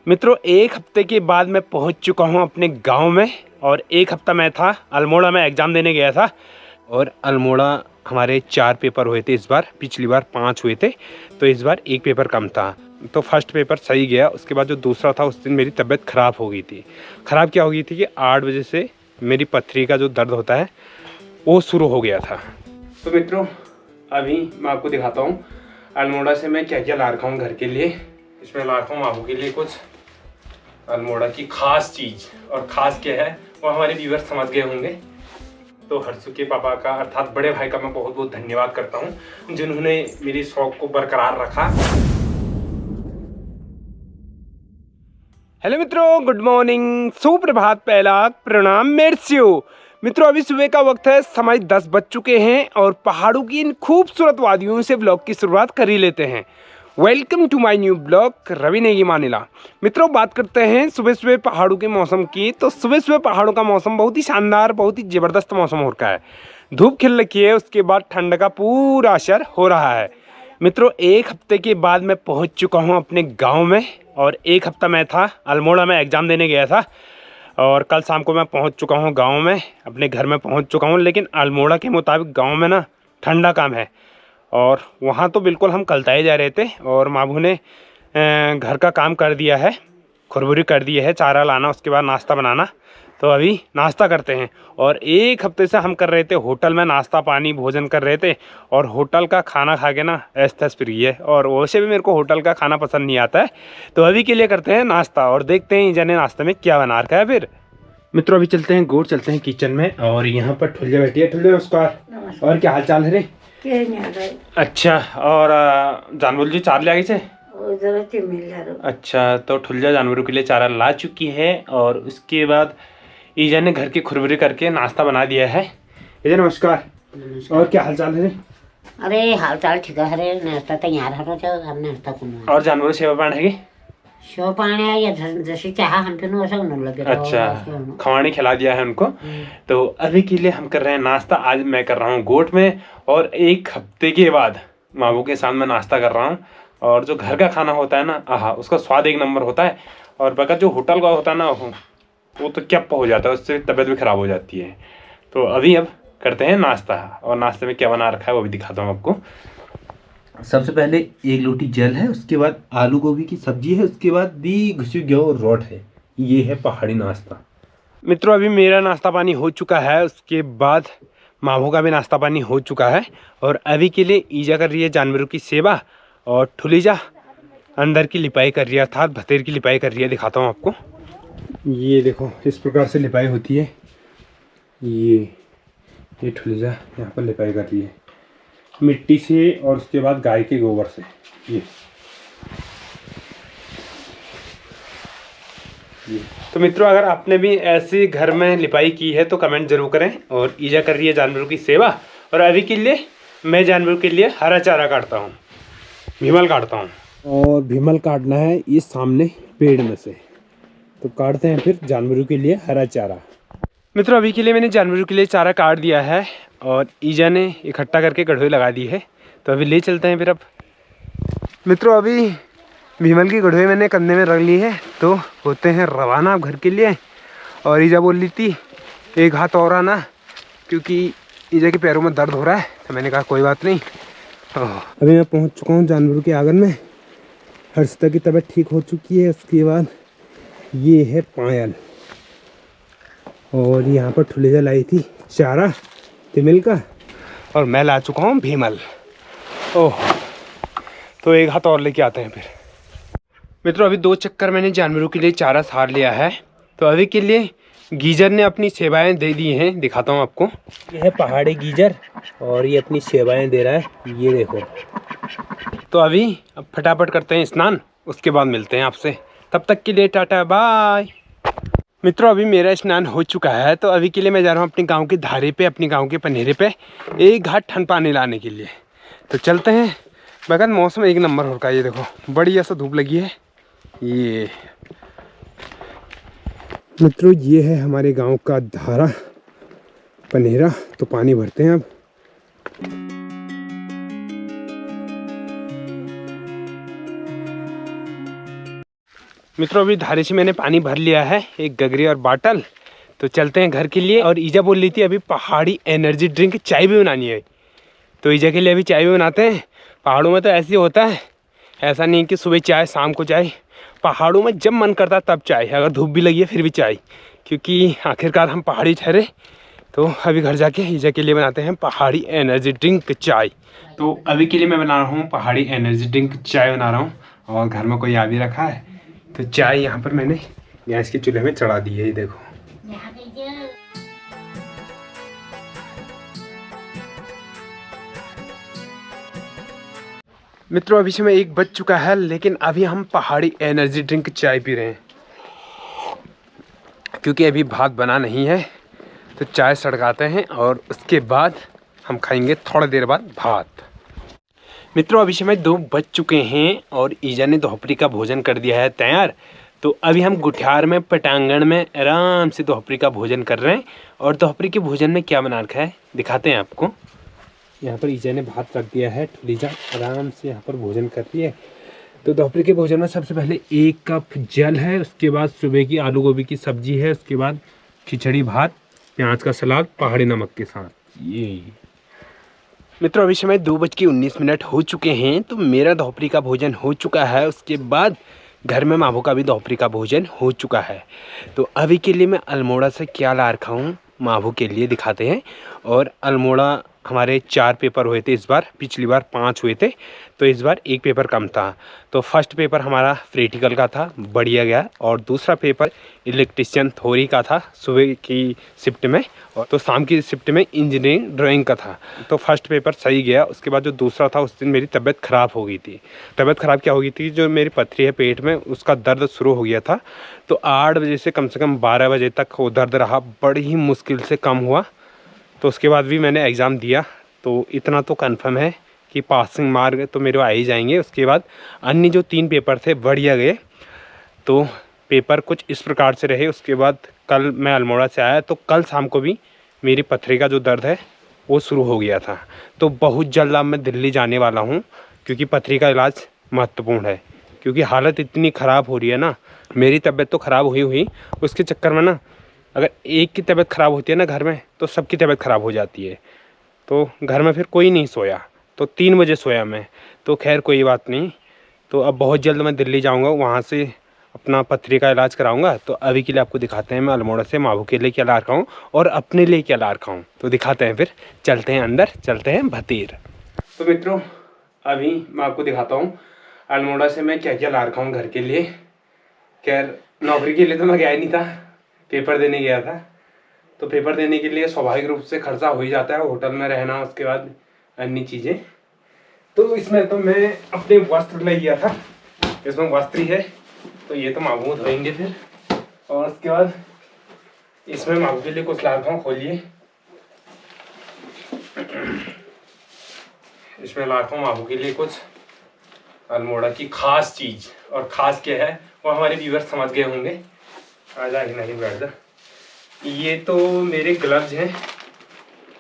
मित्रों, एक हफ्ते के बाद मैं पहुंच चुका हूं अपने गांव में। और एक हफ्ता मैं था अल्मोड़ा में, एग्ज़ाम देने गया था। और अल्मोड़ा हमारे 4 पेपर हुए थे इस बार, पिछली बार 5 हुए थे, तो इस बार 1 पेपर कम था। तो फर्स्ट पेपर सही गया। उसके बाद जो दूसरा था उस दिन मेरी तबीयत ख़राब हो गई थी। ख़राब क्या हो गई थी कि 8 बजे से मेरी पथरी का जो दर्द होता है वो शुरू हो गया था। तो मित्रों, अभी मैं आपको दिखाता हूँ अल्मोड़ा से मैं क्या क्या ला रखा हूँ घर के लिए। इसमें ला रखा हूँ आपको के लिए कुछ अल्मोड़ा की खास चीज़। और ख़ास क्या है वो हमारे व्यूअर्स समझ गए होंगे। तो हर्षु के पापा का अर्थात बड़े भाई का मैं बहुत बहुत धन्यवाद करता हूँ, जिन्होंने मेरी शौक को बरकरार रखा। हेलो मित्रों, गुड मॉर्निंग, सुप्रभात, पहला प्रणाम, मेर्सियो। मित्रों, अभी सुबह का वक्त है, समय 10 बज चुके हैं और पहाड़ों की इन खूबसूरत वादियों से ब्लॉग की शुरुआत कर ही लेते हैं। Welcome to my new blog, Ravi Negi Manila. मित्रों, बात करते हैं सुबह सुबह पहाड़ों के मौसम की। तो सुबह सुबह पहाड़ों का मौसम बहुत ही शानदार, बहुत ही ज़बरदस्त मौसम हो रखा है। धूप खिल रखी है, उसके बाद ठंड का पूरा असर हो रहा है। मित्रों, एक हफ्ते के बाद मैं पहुंच चुका हूं अपने गांव में। और एक हफ्ता मैं था अल्मोड़ा में, एग्ज़ाम देने गया था। और कल शाम को मैं पहुंच चुका हूं गांव में, अपने घर में पहुंच चुका हूं। लेकिन अल्मोड़ा के मुताबिक गांव में ना ठंडा काम है। और वहाँ तो बिल्कुल हम कलताए जा रहे थे। और मामू ने घर का काम कर दिया है, खुरबुरी कर दी है, चारा लाना, उसके बाद नाश्ता बनाना। तो अभी नाश्ता करते हैं। और एक हफ्ते से हम कर रहे थे होटल में नाश्ता पानी भोजन कर रहे थे। और होटल का खाना खा के ना ऐस तैस प्रिय है। और वैसे भी मेरे को होटल का खाना पसंद नहीं आता है। तो अभी के लिए करते हैं नाश्ता और देखते हैं जाने नाश्ते में क्या बना रखा है। फिर मित्रों, अभी चलते हैं गोड़, चलते हैं किचन में। और यहाँ पर ठुल्ले बैठी है। ठुल्ले नमस्कार। और क्या हाल चाल है रे? अच्छा, और जानवर जी चार ले आई से? अच्छा, तो ठुल्जा जानवरों के लिए चारा ला चुकी है। और उसके बाद ईजा ने घर की खुरबुरी करके नाश्ता बना दिया है। ईजा नमस्कार। और क्या हाल चाल है रे? अरे हाल चाल ठीक है रे, नाश्ता तैयार है तो हमने नाश्ता करना। और जानवरों सेवा पाण है शो पाने या जैसे चाह हम तो ऐसा नहीं लगे। अच्छा, खवानी खिला दिया है उनको। तो अभी के लिए हम कर रहे हैं नाश्ता। आज मैं कर रहा हूँ गोट में। और एक हफ्ते के बाद मामू के साथ मैं नाश्ता कर रहा हूँ। और जो घर का खाना होता है ना, आहा, उसका स्वाद एक नंबर होता है। और बगैर जो होटल का होता है ना, वो तो क्या हो जाता है, उससे तबीयत भी ख़राब हो जाती है। तो अभी अब करते हैं नाश्ता। और नाश्ते में क्या बना रखा है वो भी दिखाता हूँ आपको। सबसे पहले 1 लोटी जल है, उसके बाद आलू गोभी की सब्जी है, उसके बाद दी घुसी गेहूँ रोट है। ये है पहाड़ी नाश्ता। मित्रों, अभी मेरा नाश्ता पानी हो चुका है, उसके बाद मामू का भी नाश्ता पानी हो चुका है। और अभी के लिए ईजा कर रही है जानवरों की सेवा। और ठुलीजा अंदर की लिपाई कर रही है, अर्थात भतेर की लिपाई कर रही है। दिखाता हूँ आपको। ये देखो, इस प्रकार से लिपाई होती है। ये ठुलीजा यहाँ पर लिपाई कर रही है मिट्टी से, और उसके बाद गाय के गोबर से। ये तो मित्रों, अगर आपने भी ऐसे घर में लिपाई की है तो कमेंट जरूर करें। और ईजा कर रही है जानवरों की सेवा। और अभी के लिए मैं जानवरों के लिए हरा चारा काटता हूँ, भीमल काटता हूँ। और भीमल काटना है इस सामने पेड़ में से, तो काटते हैं फिर जानवरों के लिए हरा चारा। मित्रों, अभी के लिए मैंने जानवरों के लिए चारा काट दिया है। और ईजा ने इकट्ठा करके गढ़ोई लगा दी है। तो अभी ले चलते हैं फिर। अब मित्रों, अभी भीमल की गढ़ोई मैंने कंधे में रख ली है, तो होते हैं रवाना घर के लिए। और ईजा बोल रही थी एक हाथ और आना, क्योंकि ईजा के पैरों में दर्द हो रहा है। तो मैंने कहा कोई बात नहीं। अभी मैं पहुंच चुका हूं जानवरों के आंगन में। हर्षिता की तबीयत ठीक हो चुकी है। उसके बाद ये है पायल। और यहाँ पर ठुलेजा लाई थी चारा तिमिल का। और मैं ला चुका हूँ भीमल। ओह, तो एक हाथ और लेके आते हैं फिर। मित्रों, अभी 2 चक्कर मैंने जानवरों के लिए चारा सार लिया है। तो अभी के लिए गीजर ने अपनी सेवाएं दे दी हैं। दिखाता हूँ आपको। ये है पहाड़ी गीजर और ये अपनी सेवाएं दे रहा है, ये देखो। तो अभी अब फटाफट करते हैं स्नान, उसके बाद मिलते हैं आपसे। तब तक के लिए टाटा बाय। मित्रों, अभी मेरा स्नान हो चुका है। तो अभी के लिए मैं जा रहा हूँ अपने गांव के धारे पे, अपने गांव के पनेरे पे एक घाट ठंड पानी लाने के लिए। तो चलते हैं। बगैर मौसम एक नंबर हो रहा है। ये देखो, बढ़िया सा धूप लगी है। ये मित्रों, ये है हमारे गांव का धारा पनेरा। तो पानी भरते हैं अब। मित्रों अभी धारे से मैंने पानी भर लिया है, एक गगरी और बाटल। तो चलते हैं घर के लिए। और ईजा बोल रही थी अभी पहाड़ी एनर्जी ड्रिंक चाय भी बनानी है, तो ईजा के लिए अभी चाय भी बनाते हैं। पहाड़ों में तो ऐसे ही होता है, ऐसा नहीं कि सुबह चाय शाम को चाय। पहाड़ों में जब मन करता तब चाय, अगर धूप भी लगी है फिर भी चाय, क्योंकि आखिरकार हम पहाड़ी ठहरे। तो अभी घर जाके ईजा के लिए बनाते हैं पहाड़ी एनर्जी ड्रिंक चाय। तो अभी के लिए मैं बना रहा हूँ पहाड़ी एनर्जी ड्रिंक चाय बना रहा हूँ, और घर में कोई आ भी रखा है। तो चाय यहाँ पर मैंने गैस के चूल्हे में चढ़ा दी है, ये देखो। मित्रों अभी समय 1 बज चुका है, लेकिन अभी हम पहाड़ी एनर्जी ड्रिंक चाय पी रहे हैं, क्योंकि अभी भात बना नहीं है। तो चाय सड़काते हैं और उसके बाद हम खाएंगे थोड़ा देर बाद भात। मित्रों अभी समय 2 बज चुके हैं और ईजा ने दोपहरी का भोजन कर दिया है तैयार। तो अभी हम गुठियार में पटांगण में आराम से दोपहरी का भोजन कर रहे हैं। और दोपहरी के भोजन में क्या बना रखा है दिखाते हैं आपको। यहाँ पर ईजा ने भात रख दिया है, ईजा आराम से यहाँ पर भोजन कर रही है। तो दोपहर के भोजन में सबसे पहले 1 कप जल है, उसके बाद सुबह की आलू गोभी की सब्जी है, उसके बाद खिचड़ी भात, प्याज का सलाद पहाड़ी नमक के साथ। ये मित्रों अभी समय 2:19 हो चुके हैं। तो मेरा दोपहरी का भोजन हो चुका है, उसके बाद घर में मामू का भी दोपहरी का भोजन हो चुका है। तो अभी के लिए मैं अल्मोड़ा से क्या ला रखा हूँ मामू के लिए दिखाते हैं। और अल्मोड़ा हमारे 4 पेपर हुए थे इस बार, पिछली बार 5 हुए थे, तो इस बार 1 पेपर कम था। तो फर्स्ट पेपर हमारा प्रैक्टिकल का था, बढ़िया गया। और दूसरा पेपर इलेक्ट्रिशियन थ्योरी का था सुबह की शिफ्ट में, और तो शाम की शिफ्ट में इंजीनियरिंग ड्राइंग का था। तो फर्स्ट पेपर सही गया। उसके बाद जो दूसरा था उस दिन मेरी तबीयत ख़राब हो गई थी। तबीयत ख़राब क्या हो गई थी, जो मेरी पथरी है पेट में उसका दर्द शुरू हो गया था। तो 8 बजे से कम 12 बजे तक वो दर्द रहा, बड़ी ही मुश्किल से कम हुआ। तो उसके बाद भी मैंने एग्ज़ाम दिया, तो इतना तो कंफर्म है कि पासिंग मार्क तो मेरे आ ही जाएंगे। उसके बाद अन्य जो 3 पेपर थे बढ़िया गए। तो पेपर कुछ इस प्रकार से रहे। उसके बाद कल मैं अल्मोड़ा से आया, तो कल शाम को भी मेरी पथरी का जो दर्द है वो शुरू हो गया था। तो बहुत जल्द अब मैं दिल्ली जाने वाला हूँ, क्योंकि पथरी का इलाज महत्वपूर्ण है, क्योंकि हालत इतनी ख़राब हो रही है ना। मेरी तबीयत तो ख़राब हुई उसके चक्कर में ना, अगर एक की तबीयत ख़राब होती है ना घर में, तो सबकी तबीयत ख़राब हो जाती है। तो घर में फिर कोई नहीं सोया, तो 3 बजे सोया मैं। तो खैर कोई बात नहीं। तो अब बहुत जल्द मैं दिल्ली जाऊंगा, वहाँ से अपना पथरी का इलाज कराऊंगा। तो अभी के लिए आपको दिखाते हैं मैं अल्मोड़ा से मामू के लिए क्या ला रखा हूँ और अपने लिए क्या ला रखा हूँ। तो दिखाते हैं, फिर चलते हैं अंदर, चलते हैं भतीर। तो मित्रों अभी मैं आपको दिखाता हूँ अल्मोड़ा से मैं क्या क्या ला रखा हूँ घर के लिए। खैर नौकरी के लिए तो मैं गया ही नहीं था, पेपर देने गया था। तो पेपर देने के लिए स्वाभाविक रूप से खर्चा हो ही जाता है, होटल में रहना, उसके बाद अन्य चीज़ें। तो इसमें तो मैं अपने वस्त्र ले गया था, इसमें वस्त्र ही है, तो ये तो मामू धोएंगे फिर। और उसके बाद इसमें मामू के लिए कुछ ला रखा हूँ, खोलिए। इसमें ला रखा हूँ मामू के लिए कुछ अल्मोड़ा की खास चीज़। और ख़ास क्या है वो हमारे व्यूअर्स समझ गए होंगे। आ जा ही नहीं बैठ जा। ये तो मेरे ग्लव्स हैं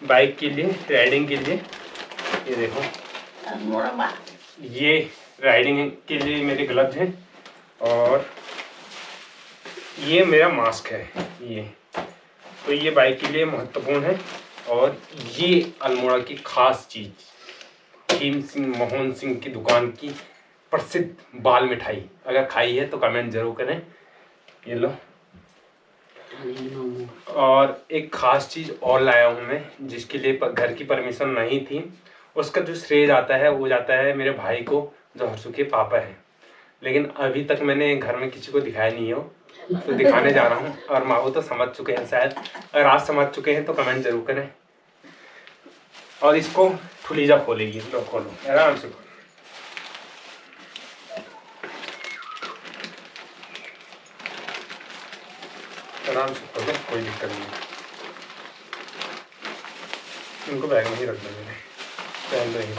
बाइक के लिए, राइडिंग के लिए। ये देखो, ये राइडिंग के लिए मेरे ग्लव्स हैं। और ये मेरा मास्क है ये, तो ये बाइक के लिए महत्वपूर्ण है। और ये अल्मोड़ा की खास चीज़ खीम सिंह मोहन सिंह की दुकान की प्रसिद्ध बाल मिठाई, अगर खाई है तो कमेंट जरूर करें। ये लो। और एक ख़ास चीज़ और लाया हूँ मैं, जिसके लिए घर की परमिशन नहीं थी। उसका जो श्रेय जाता है वो जाता है मेरे भाई को, जो हर्षु के पापा हैं। लेकिन अभी तक मैंने घर में किसी को दिखाया नहीं हो, तो दिखाने जा रहा हूँ। और माँ तो समझ चुके हैं शायद, अगर आप समझ चुके हैं तो कमेंट जरूर करें। और इसको ठुलीजा खोलेगी, लो खोलो आराम से खोलो। आराम से खोलो, कोई दिक्कत नहीं। इनको बैग में ही रख देंगे, पहन देंगे।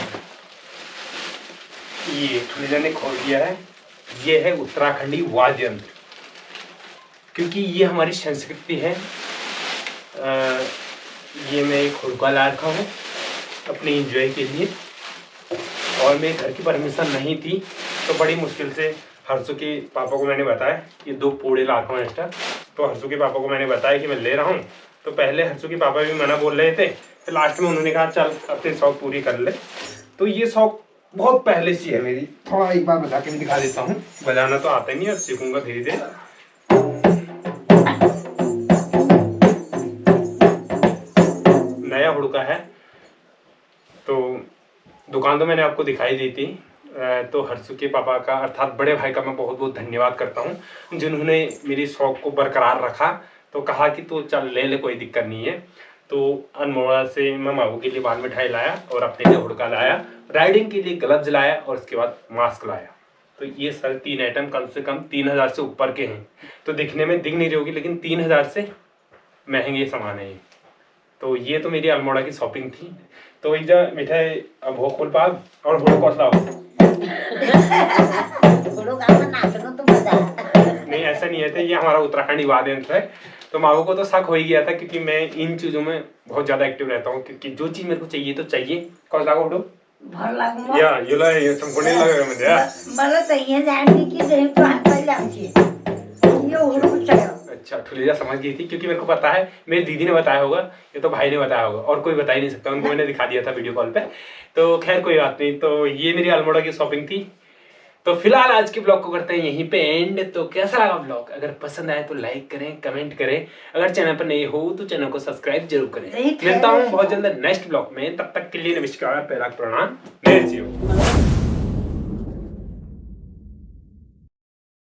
ये ठुलीजा ने खोल दिया है। ये है उत्तराखंडी वाद्य यंत्र, क्योंकि ये हमारी संस्कृति है। ये मैं एक हुड़का ला रखा हूँ अपने इंजॉय के लिए। और मेरे घर की परमिशन नहीं थी, तो बड़ी मुश्किल से हर्षु के पापा को मैंने बताया ये 2 पूड़े ला रहा हूँ एक्स्ट्रा। तो हर्षु के पापा को मैंने बताया कि मैं ले रहा हूँ। तो पहले हर्षु के पापा भी मना बोल रहे थे, फिर लास्ट में उन्होंने कहा चल अपनी शौक पूरी कर ले। तो ये शौक बहुत पहले से है मेरी। थोड़ा एक बार बजा के भी दिखा देता हूँ, बजाना तो आता ही नहीं है, सीखूंगा धीरे धीरे। नया हुड़का है, तो दुकान तो मैंने आपको दिखाई दी थी। तो हर्षु के पापा का अर्थात बड़े भाई का मैं बहुत बहुत धन्यवाद करता हूँ जिन्होंने मेरी शौक को बरकरार रखा। तो कहा कि तो चल ले ले, कोई दिक्कत नहीं है। तो अनमोड़ा से मैं मामू के लिए बाल मिठाई लाया और अपने लिए हुड़का लाया, राइडिंग के लिए ग्लव्स लाया और उसके बाद मास्क लाया। तो ये सारे 3 आइटम कम से कम 3000 से ऊपर के हैं। तो दिखने में दिख नहीं रही होगी, लेकिन 3000 से महंगे सामान है ये। तो ये तो मेरी अल्मोड़ा की शॉपिंग थी। तो एक जा मिठाई अब हो खोल पाग और हुड़ कौसला हो। नहीं ऐसा नहीं है, तो ये हमारा उत्तराखंडी वाद्य यंत्र है। तो मामू को तो शक हो ही गया था, क्योंकि मैं इन चीजों में बहुत ज्यादा एक्टिव रहता हूँ, क्योंकि जो चीज मेरे को चाहिए तो चाहिए। कौन सा उठो या ये ला ये तुमको नहीं लगेगा मुझे यार। मला तर हे जाणली की घरी तो हाताला आमची ये उडून चढव। अच्छा ठुलिया समझ गई थी, क्योंकि मेरे को पता है मेरी दीदी ने बताया होगा, ये तो भाई ने बताया होगा, और कोई बता ही नहीं सकता। उनको मैंने दिखा दिया था वीडियो कॉल पे। तो खैर कोई बात नहीं। तो ये मेरी अल्मोड़ा की शॉपिंग थी। तो फिलहाल आज के ब्लॉग को करते हैं यहीं पे एंड। तो कैसा लगा ब्लॉग? अगर पसंद आए तो लाइक करें, कमेंट करें। अगर चैनल पर नए हो तो चैनल को सब्सक्राइब जरूर करें। मिलता हूँ बहुत जल्द नेक्स्ट ब्लॉग में, तब तक के लिए नमस्कार, पहला प्रणाम, जय श्री राम।